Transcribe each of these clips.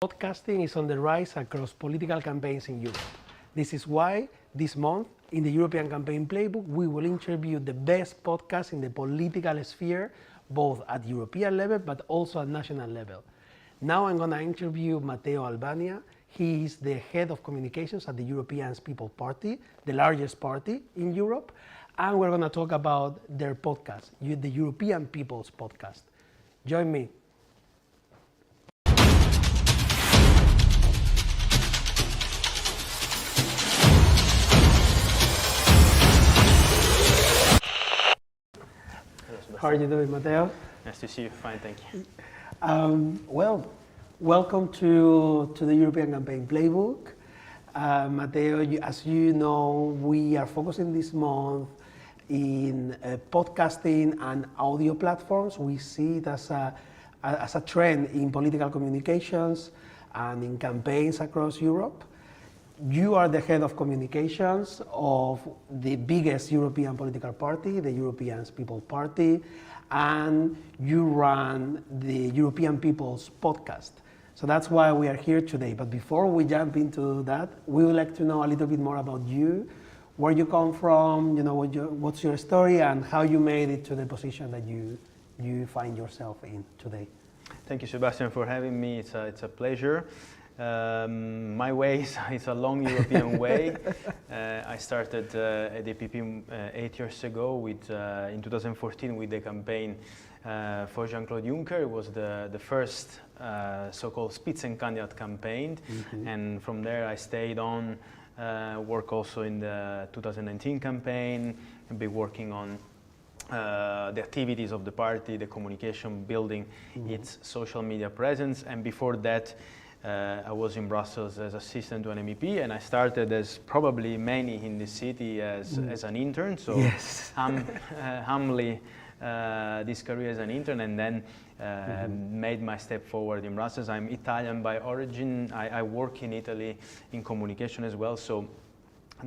Podcasting is on the rise across political campaigns in Europe. This is why this month, in the European Campaign Playbook, we will interview the best podcasts in the political sphere, both at European level but also at national level. Now I'm going to interview Matteo Albania. He is the head of communications at the European People's Party, the largest party in Europe, and we're going to talk about their podcast, the European People's Podcast. Join me. How are you doing, Matteo? Nice to see you. Fine, thank you. Welcome to the European Campaign Playbook. Matteo, as you know, we are focusing this month in podcasting and audio platforms. We see it as a trend in political communications and in campaigns across Europe. You are the head of communications of the biggest European political party, the European People's Party, and you run the European People's Podcast. So that's why we are here today. But before we jump into that, we would like to know a little bit more about you, where you come from, what's your story, and how you made it to the position that you find yourself in today. Thank you, Sebastian, for having me. It's a pleasure. My way is a long European way. I started at the EPP 8 years ago in 2014 with the campaign for Jean-Claude Juncker. It was the first so-called Spitzenkandidat campaign, and from there I stayed on, work also in the 2019 campaign, and be working on the activities of the party, the communication, building its social media presence, and before that I was in Brussels as assistant to an MEP, and I started, as probably many in the city, as an intern. So yes. humbly this career as an intern, and then made my step forward in Brussels. I'm Italian by origin. I work in Italy in communication as well. So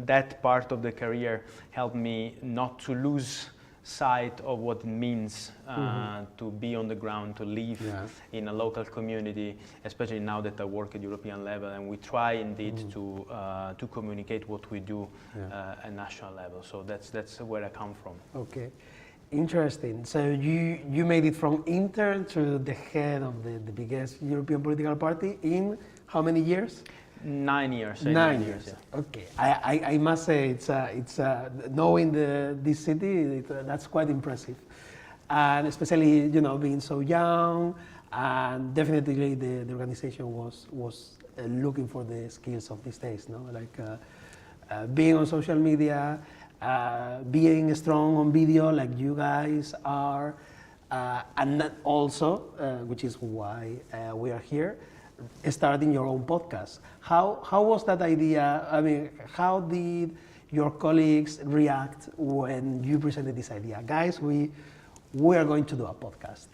that part of the career helped me not to lose sight of what it means to be on the ground, to live in a local community, especially now that I work at European level, and we try indeed to communicate what we do at national level. So that's where I come from. Okay, interesting. So you made it from intern to the head of the biggest European political party in how many years? 9 years. 9 years. Yeah. Okay, I must say it's knowing this city, that's quite impressive, and especially being so young, and definitely the organization was looking for the skills of these days, like being on social media, being strong on video like you guys are, and that also, which is why we are here, starting your own podcast. How was that idea? I mean, how did your colleagues react when you presented this idea? Guys, we are going to do a podcast.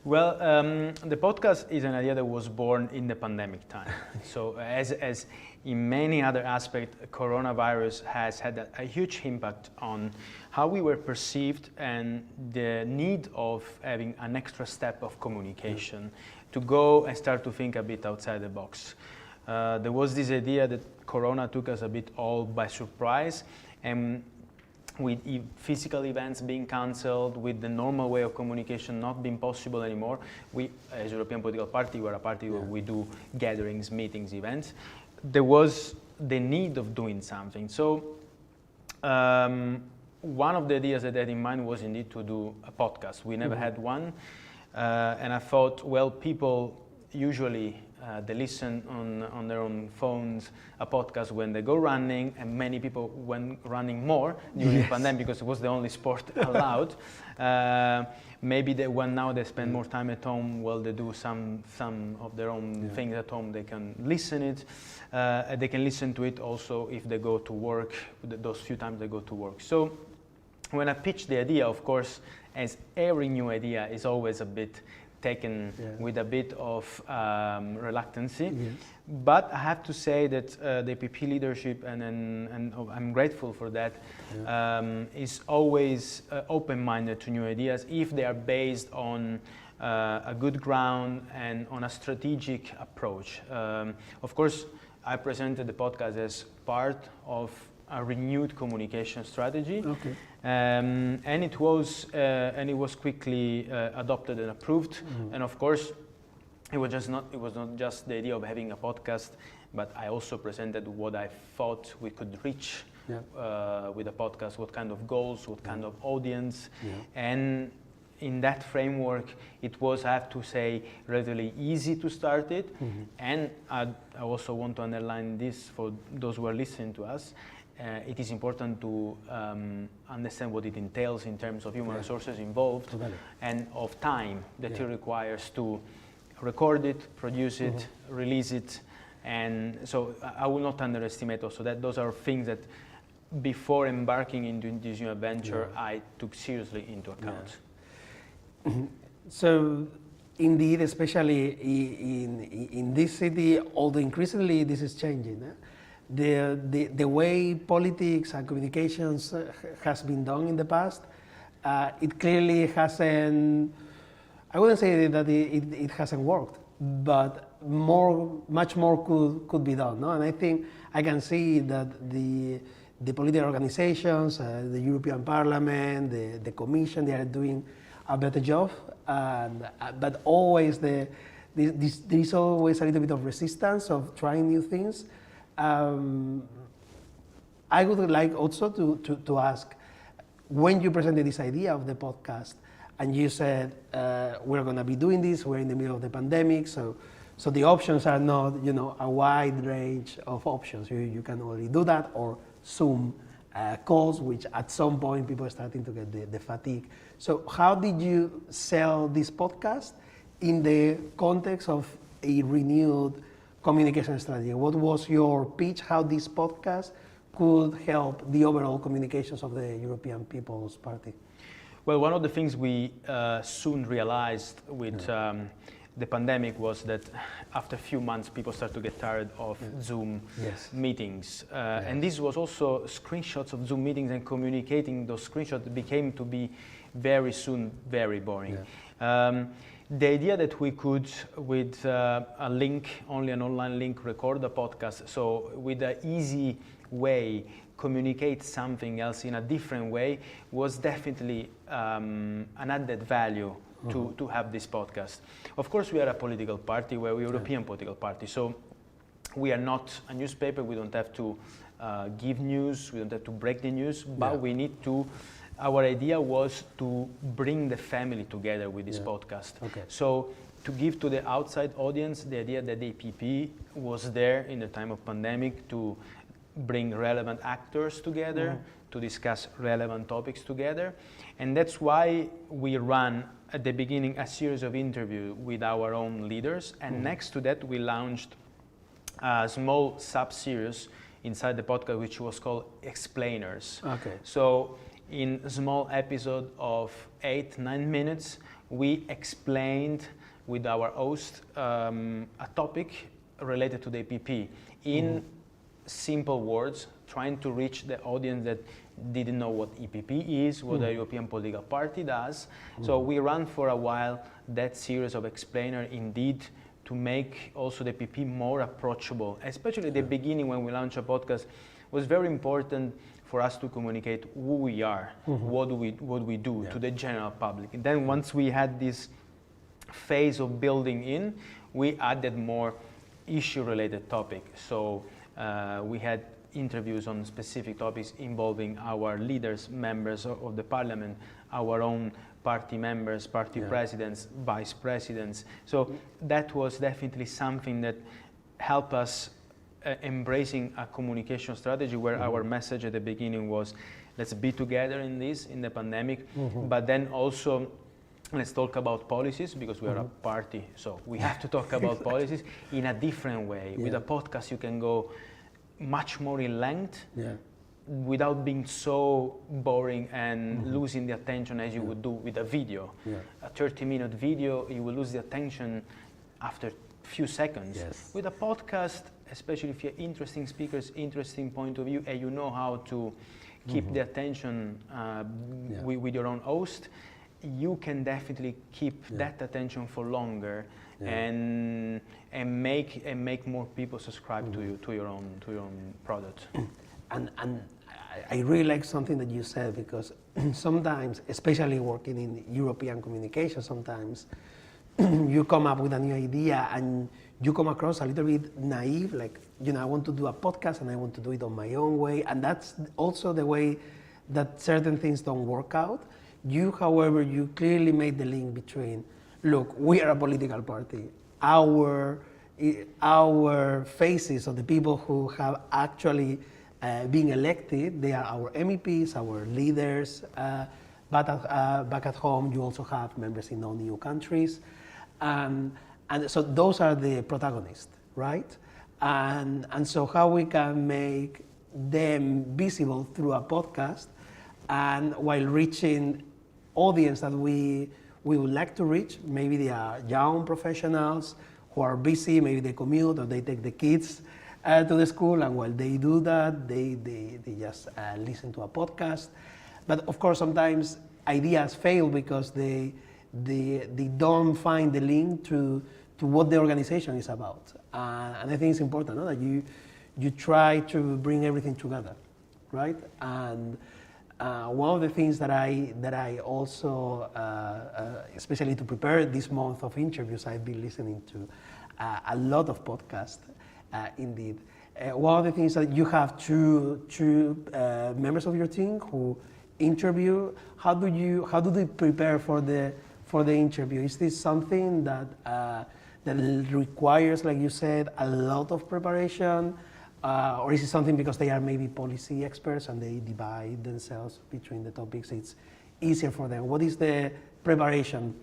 Well, the podcast is an idea that was born in the pandemic time. So as in many other aspects, coronavirus has had a huge impact on how we were perceived and the need of having an extra step of communication to go and start to think a bit outside the box. There was this idea that Corona took us a bit all by surprise, and with physical events being cancelled, with the normal way of communication not being possible anymore, we, as European Political Party, we're a party where we do gatherings, meetings, events. There was the need of doing something. So one of the ideas that I had in mind was indeed to do a podcast. We never had one. And I thought, well, people usually they listen on their own phones a podcast when they go running, and many people went running more during the pandemic because it was the only sport allowed. Maybe when now they spend more time at home, well, they do some of their own things at home. They can listen it. They can listen to it also if they go to work. Those few times they go to work. So when I pitched the idea, of course, as every new idea is always a bit taken with a bit of reluctancy. But I have to say that the EPP leadership, and I'm grateful for that, is always open-minded to new ideas if they are based on a good ground and on a strategic approach. Of course, I presented the podcast as part of a renewed communication strategy, Okay. and it was quickly adopted and approved. And of course, it was not just the idea of having a podcast, but I also presented what I thought we could reach with a podcast, what kind of goals, what kind of audience, and in that framework, it was, I have to say, relatively easy to start it. And I also want to underline this for those who are listening to us. It is important to understand what it entails in terms of human resources involved and of time that it requires to record it, produce it, release it. And so I will not underestimate also that those are things that before embarking into this new adventure, I took seriously into account. So, indeed, especially in this city, although increasingly this is changing, the way politics and communications has been done in the past, it clearly hasn't. I wouldn't say that it hasn't worked, but much more could be done. No? And I think I can see that the political organizations, the European Parliament, the Commission, they are doing a better job, but always there is always a little bit of resistance of trying new things. I would like also to ask, when you presented this idea of the podcast, and you said we're going to be doing this, we're in the middle of the pandemic, so the options are not, a wide range of options. You can only do that or Zoom calls, which at some point people are starting to get the fatigue. So how did you sell this podcast in the context of a renewed communication strategy? What was your pitch, how this podcast could help the overall communications of the European People's Party? Well, one of the things we soon realized with the pandemic was that after a few months, people start to get tired of Zoom meetings. And this was also screenshots of Zoom meetings, and communicating those screenshots became to be very soon very boring. The idea that we could, with a link, only an online link, record a podcast, so with an easy way, communicate something else in a different way, was definitely an added value to have this podcast. Of course, we are a political party, we're a European political party, so we are not a newspaper, we don't have to give news, we don't have to break the news, but we need to. Our idea was to bring the family together with this podcast. So to give to the outside audience the idea that the EPP was there in the time of pandemic to bring relevant actors together, to discuss relevant topics together. And that's why we ran at the beginning a series of interviews with our own leaders. And next to that, we launched a small sub-series inside the podcast, which was called Explainers. So in a small episode of 8-9 minutes, we explained with our host a topic related to the EPP in simple words, trying to reach the audience that didn't know what EPP is, what a European political party does. So we ran for a while that series of explainer, indeed, to make also the EPP more approachable, especially at the beginning when we launched a podcast. It was very important for us to communicate who we are, what we do to the general public. And then once we had this phase of building in, we added more issue-related topics. So we had interviews on specific topics involving our leaders, members of the parliament, our own party members, party presidents, vice presidents. So that was definitely something that helped us embracing a communication strategy where our message at the beginning was, let's be together in this, in the pandemic, but then also let's talk about policies, because we are a party, so we have to talk about policies in a different way. With a podcast, you can go much more in length without being so boring and losing the attention as you would do with a video. A 30-minute video, you will lose the attention after a few seconds. With a podcast, especially if you're interesting speakers, interesting point of view, and you know how to keep the attention with your own host, you can definitely keep that attention for longer, and make more people subscribe to you, to your own product. And I really like something that you said, because sometimes, especially working in European communication, sometimes you come up with a new idea and you come across a little bit naive, like, I want to do a podcast and I want to do it on my own way. And that's also the way that certain things don't work out. You, however, you clearly made the link between, look, we are a political party. Our faces of the people who have actually being elected, they are our MEPs, our leaders, but back at home you also have members in non-EU countries, and so those are the protagonists, right? And so how we can make them visible through a podcast, and while reaching audience that we would like to reach. Maybe they are young professionals who are busy, maybe they commute or they take the kids to the school, and while they do that, they just listen to a podcast. But of course, sometimes ideas fail because they don't find the link to what the organization is about. And I think it's important, no? That you try to bring everything together, right? And one of the things that I also, especially to prepare this month of interviews, I've been listening to a lot of podcasts. Indeed, one of the things that you have two members of your team who interview. How do they prepare for the interview? Is this something that requires, like you said, a lot of preparation, or is it something because they are maybe policy experts and they divide themselves between the topics? It's easier for them. What is the preparation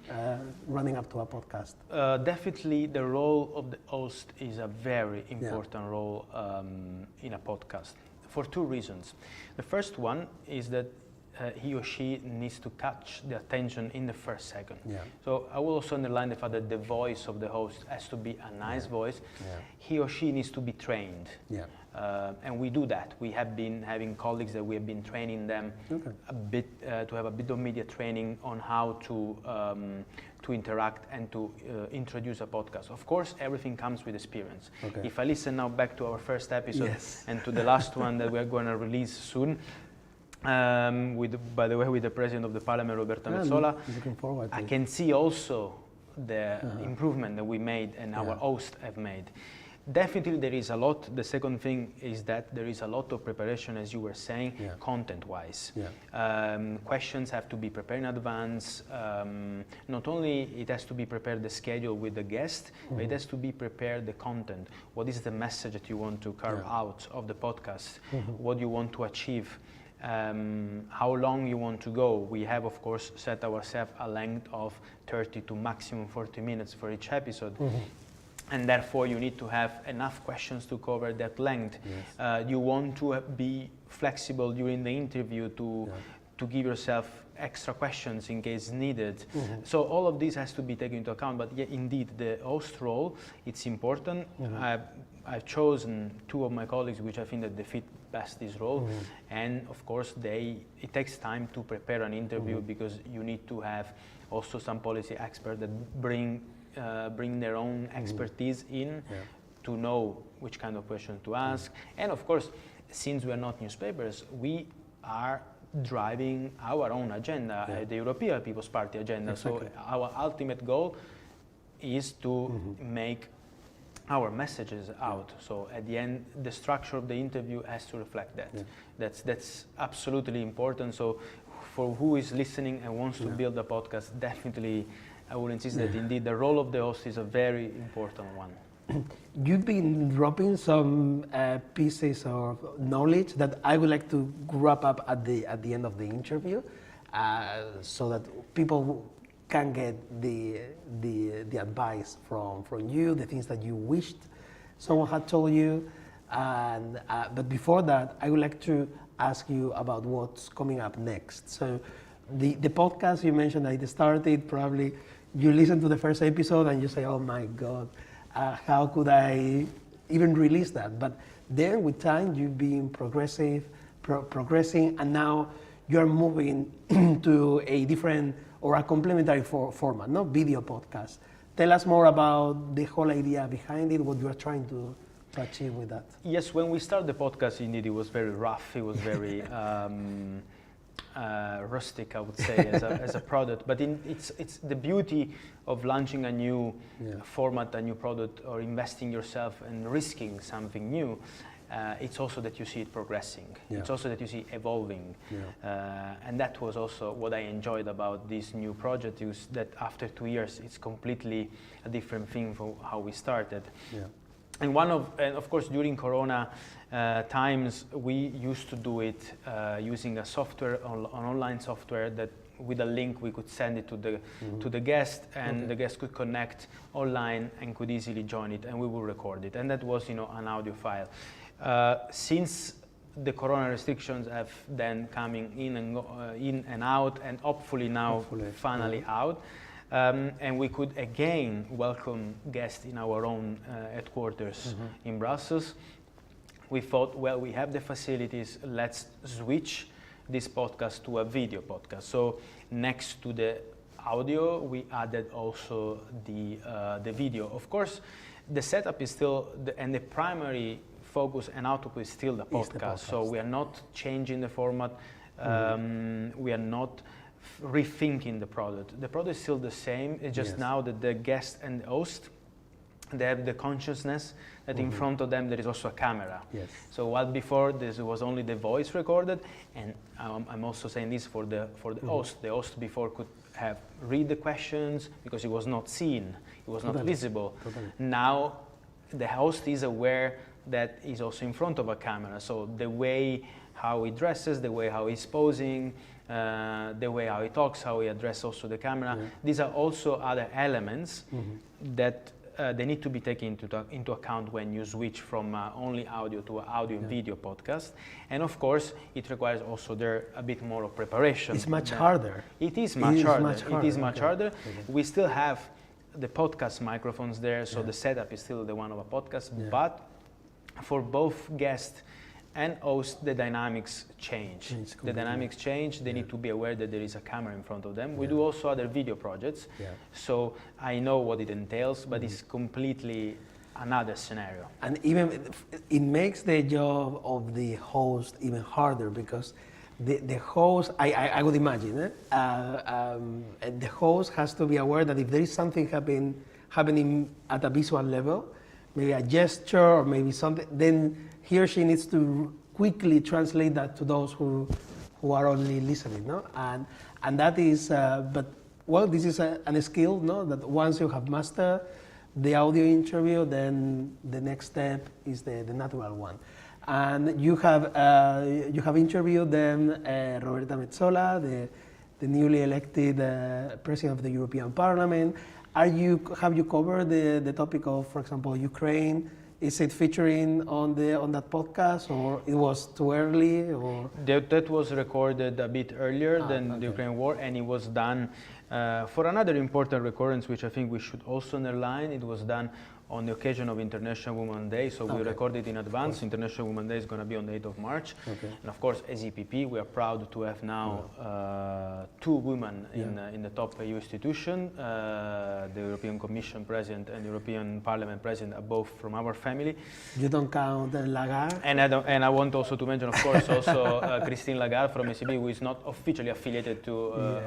running up to a podcast? Definitely the role of the host is a very important role in a podcast for two reasons. The first one is that he or she needs to catch the attention in the first second. Yeah. So I will also underline the fact that the voice of the host has to be a nice voice. Yeah. He or she needs to be trained. Yeah. And we do that. We have been having colleagues that we have been training them a bit, to have a bit of media training on how to interact and to introduce a podcast. Of course, everything comes with experience. Okay. If I listen now back to our first episode and to the last one that we are going to release soon, by the way, with the President of the Parliament, Roberta Metsola, looking forward to I can see also the improvement that we made and our hosts have made. Definitely there is a lot. The second thing is that there is a lot of preparation, as you were saying, content-wise. Yeah. Questions have to be prepared in advance. Not only it has to be prepared the schedule with the guest, but it has to be prepared the content. What is the message that you want to carve out of the podcast? What you want to achieve? How long you want to go. We have, of course, set ourselves a length of 30 to maximum 40 minutes for each episode. And therefore, you need to have enough questions to cover that length. Yes. You want to be flexible during the interview to give yourself extra questions in case needed. So all of this has to be taken into account. But yeah, indeed, the host role, it's important. I've chosen two of my colleagues which I think that they fit best this role, and of course it takes time to prepare an interview because you need to have also some policy experts that bring their own expertise in to know which kind of questions to ask. And of course, since we are not newspapers, we are driving our own agenda, the European People's Party agenda. Exactly. So our ultimate goal is to make our messages out. So at the end, the structure of the interview has to reflect that. That's absolutely important. So for who is listening and wants to build a podcast, definitely I would insist that indeed the role of the host is a very important one. You've been dropping some pieces of knowledge that I would like to wrap up at the end of the interview, so that people can get the advice from you, the things that you wished someone had told you. And but before that, I would like to ask you about what's coming up next. So the podcast, you mentioned that it started, probably you listen to the first episode and you say, oh my God, how could I even release that? But then with time, you've been progressing, and now you're moving to a different or a complementary format, no video podcast. Tell us more about the whole idea behind it, what you are trying to achieve with that. Yes, when we started the podcast, indeed, it was very rough. It was very rustic, I would say, as a product. But it's the beauty of launching a new format, a new product, or investing yourself and risking something new. It's also that you see it progressing. Yeah. It's also that you see it evolving. Yeah. And that was also what I enjoyed about this new project, is that after 2 years, it's completely a different thing from how we started. Yeah. And of course, during Corona times, we used to do it using a software, an online software that with a link we could send it to the guest, and the guest could connect online and could easily join it, and we will record it. And that was, an audio file. Since the Corona restrictions have then coming in and out, and hopefully now finally out, and we could again welcome guests in our own headquarters in Brussels. We thought, well, we have the facilities, let's switch this podcast to a video podcast. So next to the audio, we added also the video. Of course, the setup is still, and the primary focus and output is still the podcast. So we are not changing the format. We are not rethinking the product. The product is still the same. It's just now that the guest and the host, they have the consciousness that in front of them there is also a camera. Yes. So while before this was only the voice recorded, and I'm also saying this for the host. The host before could have read the questions because it was not seen, it was not visible. Now the host is aware that he's also in front of a camera. So the way how he dresses, the way how he's posing, the way how he talks, how he addresses also the camera. These are also other elements that they need to be taken into account when you switch from only audio to audio and video podcast. And of course, it requires also there a bit more of preparation. It's much harder. It is much harder. It is much harder. We still have the podcast microphones there, so the setup is still the one of a podcast, but for both guest and host, the dynamics change. The dynamics change. They need to be aware that there is a camera in front of them. We do also other video projects, so I know what it entails, but it's completely another scenario. And even it makes the job of the host even harder, because the host, I would imagine, the host has to be aware that if there is something happening at a visual level, maybe a gesture or maybe something, then he or she needs to quickly translate that to those who are only listening, no? And that is, but well, this is a skill, no? That once you have mastered the audio interview, then the next step is the natural one. And you have interviewed them, Roberta Metsola, the newly elected president of the European Parliament. Have you covered the topic of, for example, Ukraine? Is it featuring on that podcast, or it was too early? Or that was recorded a bit earlier than the Ukraine war, and it was done for another important recurrence, which I think we should also underline. It was done on the occasion of International Women's Day, so we recorded in advance. International Women's Day is going to be on the 8th of March. And of course, as EPP, we are proud to have now 2 women in the top EU institution. The European Commission President and European Parliament President are both from our family. You don't count Lagarde? And I want also to mention, of course, also Christine Lagarde from ECB, who is not officially affiliated to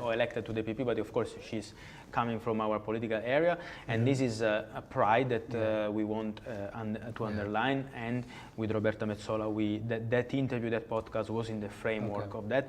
or elected to the EPP, but of course she's coming from our political area. And this is a pride that we want to underline. And with Roberta Metsola, that interview, that podcast was in the framework of that.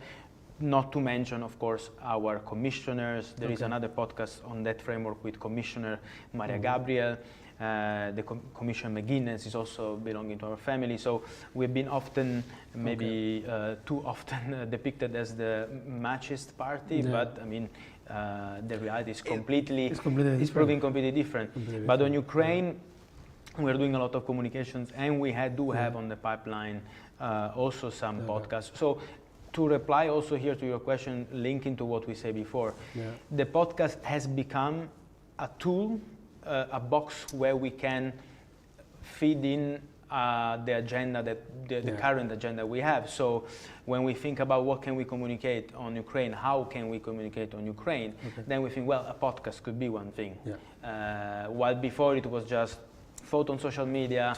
Not to mention, of course, our commissioners. There is another podcast on that framework with Commissioner Maria Gabriel. The Commissioner McGuinness is also belonging to our family. So we've been often, maybe too often, depicted as the machist party, but I mean, the reality is it's proving completely different. But on Ukraine, we're doing a lot of communications, and we do have on the pipeline also some podcasts. So to reply also here to your question, linking to what we said before, the podcast has become a tool, a box where we can feed in the agenda the current agenda we have. So when we think about what can we communicate on Ukraine, how can we communicate on Ukraine, then we think, well, a podcast could be one thing. While before it was just photo on social media,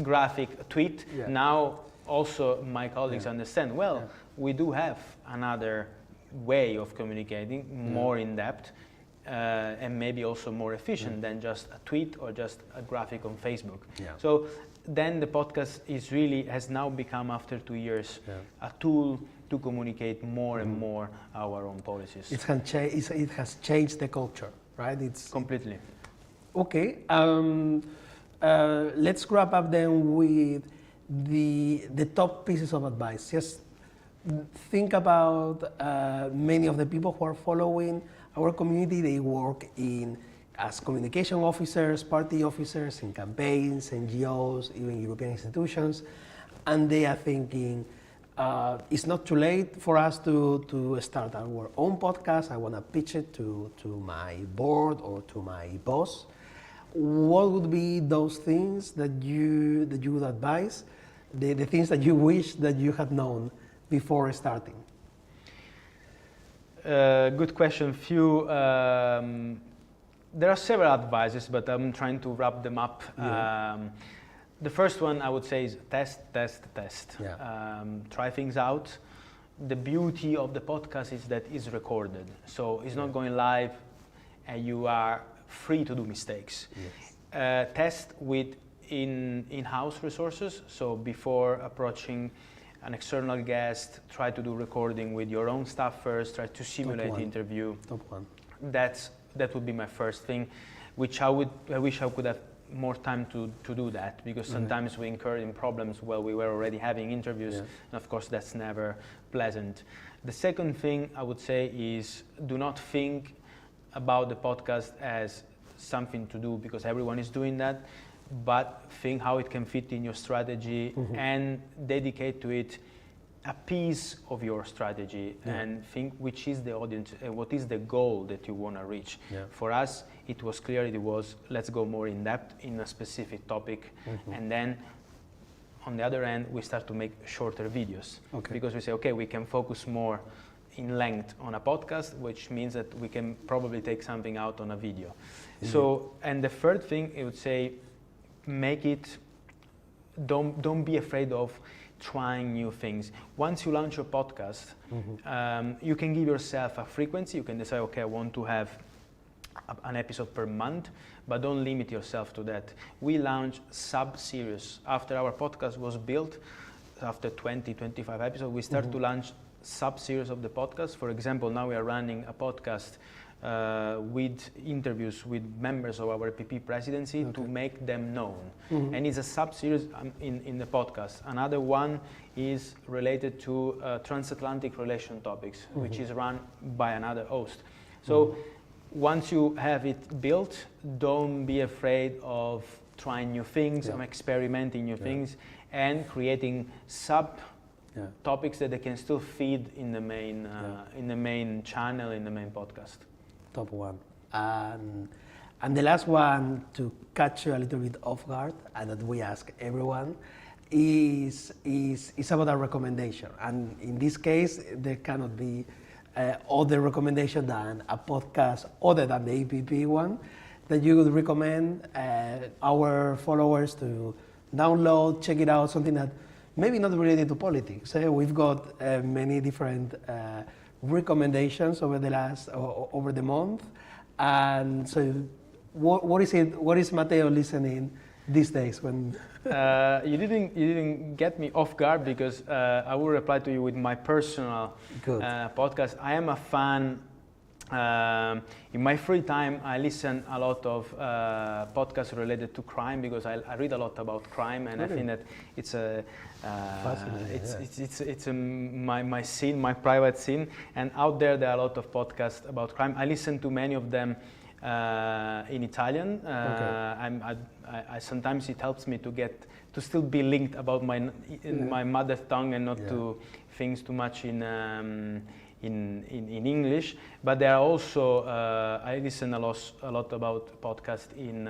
graphic, tweet. Now also my colleagues understand, well, we do have another way of communicating, more in depth, and maybe also more efficient than just a tweet or just a graphic on Facebook. So then the podcast has now become, after 2 years, a tool to communicate more and more our own policies. It has changed the culture, right? It's completely. Okay. Let's wrap up then with the top pieces of advice. Just think about many of the people who are following our community. They work as communication officers, party officers, in campaigns, NGOs, even European institutions, and they are thinking, it's not too late for us to start our own podcast. I want to pitch it to my board or to my boss. What would be those things that you would advise, the things that you wish that you had known before starting? Good question. There are several advices, but I'm trying to wrap them up. The first one I would say is test. Try things out. The beauty of the podcast is that it's recorded, so it's not going live, and you are free to do mistakes. Test with in-house resources. So before approaching an external guest, try to do recording with your own staff first. Try to simulate the interview. Top one. That would be my first thing, which I wish I could have more time to do that, because sometimes we incur in problems while we were already having interviews, and of course that's never pleasant. The second thing I would say is, do not think about the podcast as something to do because everyone is doing that, but think how it can fit in your strategy and dedicate to it a piece of your strategy, and think which is the audience and what is the goal that you want to reach. For us, it was clear, let's go more in depth in a specific topic, and then on the other end, we start to make shorter videos, because we say, okay, we can focus more in length on a podcast, which means that we can probably take something out on a video. So, and the third thing, I would say, don't be afraid of trying new things. Once you launch your podcast, you can give yourself a frequency. You can decide, okay, I want to have an episode per month, but don't limit yourself to that. We launched sub-series. After our podcast was built, after 20, 25 episodes, we started to launch sub-series of the podcast. For example, now we are running a podcast with interviews with members of our PP presidency to make them known. And it's a sub-series in the podcast. Another one is related to transatlantic relation topics, which is run by another host. So once you have it built, don't be afraid of trying new things, experimenting new things, and creating topics that they can still feed in the main channel, in the main podcast. Top one. And the last one, to catch you a little bit off guard, and that we ask everyone, is about a recommendation. And in this case, there cannot be other recommendation than a podcast other than the APP one that you would recommend our followers to download, check it out, something that maybe not related to politics. We've got many different recommendations over the month, and so what is Matteo listening these days when? You didn't get me off guard, because I will reply to you with my personal podcast. I am a fan. In my free time, I listen a lot of podcasts related to crime, because I read a lot about crime, and I think that it's my scene, my private scene. And out there are a lot of podcasts about crime. I listen to many of them in Italian. I sometimes it helps me to still be linked about my mother tongue and not to things too much in English. But there are also I listen a lot about podcasts in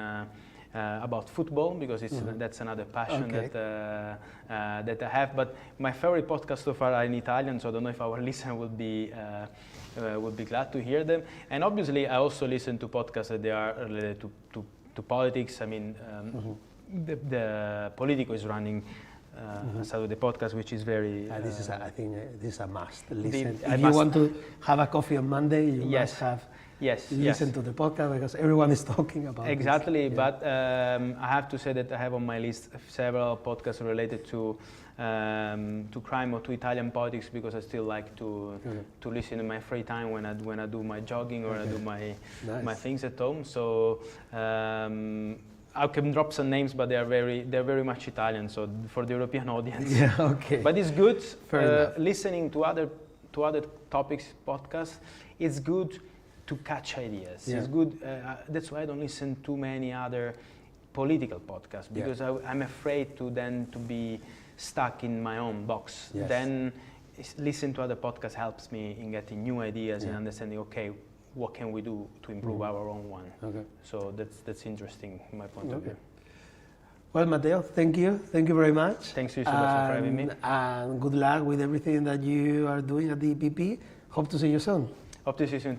about football, because that's another passion Okay. that I have. But my favorite podcasts so far are in Italian, so I don't know if our listener would be glad to hear them. And obviously, I also listen to podcasts that they are related to politics. I mean, the Politico is running the podcast, which is very. I think this is a must. Listen, I if you must- want to have a coffee on Monday, you Yes. must have Yes, listen yes. to the podcast because everyone is talking about Exactly, this. but I have to say that I have on my list several podcasts related to crime or to Italian politics, because I still like to listen in my free time when I do my jogging or I do my things at home. So I can drop some names, but they're very much Italian. So for the European audience, Yeah, okay. But it's good Fair enough. listening to other topics podcasts. It's good to catch ideas. Yeah. It's good. That's why I don't listen to many other political podcasts, because I'm afraid to be stuck in my own box. Yes. Then listen to other podcasts helps me in getting new ideas and understanding. Okay, what can we do to improve our own one? Okay. So that's interesting from my point of view. Well, Matteo, thank you very much. Thanks to you, Sebastian, for having me. And good luck with everything that you are doing at the EPP. Hope to see you soon. Hope to see you soon.